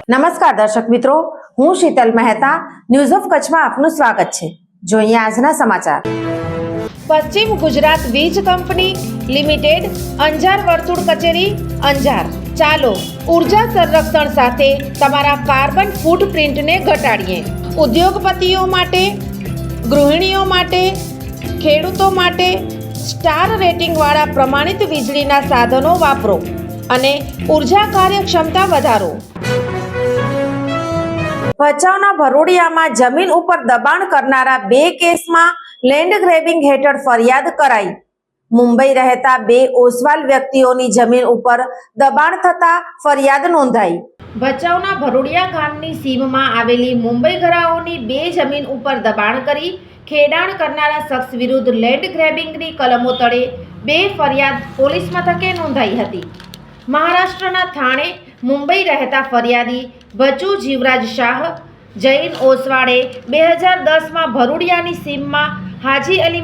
નમસ્કાર દર્શક મિત્રો, હું શીતલ મહેતા ન્યૂઝ ઓફ કચ્છમાં આપનું સ્વાગત છે। જોઈએ આજના સમાચાર। પશ્ચિમ ગુજરાત વીજ કંપની લિમિટેડ અંજાર વર્તુળ કચેરી અંજાર। ચાલો ઉર્જા સંરક્ષણ સાથે તમારા કાર્બન ફૂટપ્રિન્ટને ઘટાડીએ। ઉદ્યોગપતિઓ માટે, ગૃહિણીઓ માટે, ખેડૂતો માટે સ્ટાર રેટિંગવાળા પ્રમાણિત વીજળીના સાધનો વાપરો અને ઉર્જા કાર્યક્ષમતા વધારો। ભચાઉના ભરોડિયામાં જમીન ઉપર દબાણ કરનારા 2 કેસમાં લેન્ડ ગ્રેબિંગ હેઠળ ફરિયાદ કરાઈ। મુંબઈ રહેતા 2 ઓસવાલ વ્યક્તિઓની જમીન ઉપર દબાણ થતા ફરિયાદ નોંધાઈ। ભચાઉના ભરોડિયા ગામની સીમમાં આવેલી મુંબઈ ઘરાઓની 2 જમીન ઉપર દબાણ કરી ખેડાણ કરનારા શખ્સ વિરુદ્ધ લેન્ડ ગ્રેબિંગની કલમો તળે 2 ફરિયાદ પોલીસ મથકે નોંધાઈ હતી। મહારાષ્ટ્રના થાણે મુંબઈ રહેતા ફરિયાદી બચુ જીવરાજ શાહ જૈન ઓસવાડે 2010માં ભરૂડિયાની સીમમાં હાજી અલી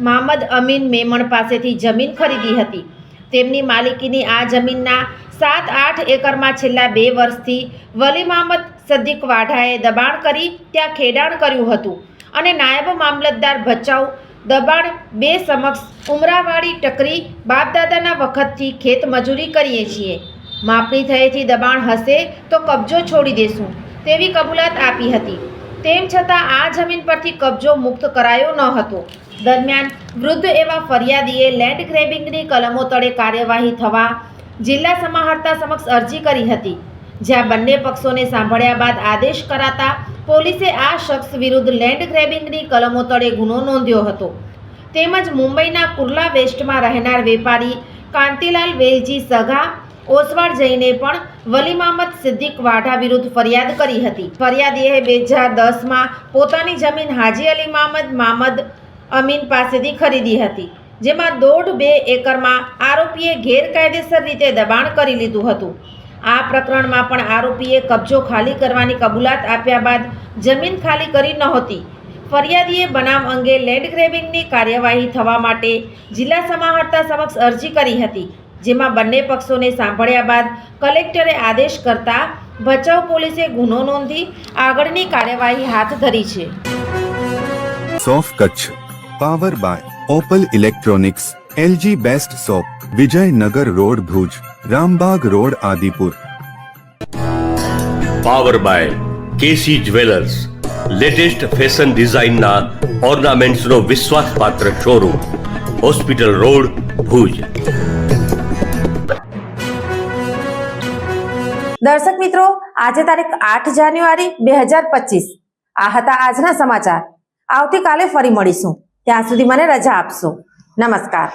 મામદ અમીન મેમણ પાસેથી જમીન ખરીદી હતી। તેમની માલિકીની આ જમીનના 7-8 એકરમાં છેલ્લા 2 વર્ષથી વલી મામદ સદ્દીક વાઢાએ દબાણ કરી ત્યાં ખેડાણ કર્યું હતું અને નાયબ મામલતદાર ભચાઉ દબાણ 2 સમક્ષ ઉમરાવાડી ટકરી બાપદાદાના વખતથી ખેત મજૂરી કરીએ છીએ। માપણી થયેથી દબાણ હશે તો કબજો છોડી દેશું તેવી કબૂલાત આપી હતી। તેમ છતાં આ જમીન પરથી કબજો મુક્ત કરાયો ન હતો। દરમિયાન વૃદ્ધ એવા ફરિયાદીએ લેન્ડ ગ્રેબિંગની કલમો તળે કાર્યવાહી થવા જિલ્લા સમાહર્તા સમક્ષ અરજી કરી હતી, જ્યાં બંને પક્ષોને સાંભળ્યા બાદ આદેશ કરાતા પોલીસે આ શખ્સ વિરુદ્ધ લેન્ડ ગ્રેબિંગની કલમો તળે ગુનો નોંધ્યો હતો। તેમજ મુંબઈના કુર્લા વેસ્ટમાં રહેનાર વેપારી કાંતિલાલ વેલજી સગા ઓસવાડ જઈને પણ વલી મામદ સિદ્દીક વાઢા વિરુદ્ધ ફરિયાદ કરી હતી। ફરિયાદીએ 2010માં પોતાની જમીન હાજી અલી મામદ અમીન પાસેથી ખરીદી હતી, જેમાં 1.5-2 એકરમાં આરોપીએ ગેરકાયદેસર રીતે દબાણ કરી લીધું હતું। આ પ્રકરણમાં પણ આરોપીએ કબજો ખાલી કરવાની કબૂલાત આપ્યા બાદ જમીન ખાલી કરી નહોતી। ફરિયાદીએ બનાવ અંગે લેન્ડ ગ્રેબિંગની કાર્યવાહી થવા માટે જિલ્લા સમાહર્તા સમક્ષ અરજી કરી હતી, જેમાં બંને પક્ષોને સાંભળ્યા બાદ કલેક્ટરે આદેશ કરતા ભચાઉ પોલીસે ગુનો નોંધી આગળની કાર્યવાહી હાથ ધરી છે। સોફ Kutch power by Opal electronics, LG best shop, Vijaynagar road Bhuj, Rambag road Adipur. Power by KC jewellers, latest fashion ડિઝાઇનના ઓર્નામેન્ટ્સનો વિશ્વાસપાત્ર શોરૂમ, હોસ્પિટલ રોડ ભુજ। દર્શક મિત્રો, આજે તારીખ 8 જાન્યુઆરી 2025 આ હતા આજના સમાચાર। આવતીકાલે ફરી મળીશું, ત્યાં સુધી મને રજા આપશો। નમસ્કાર।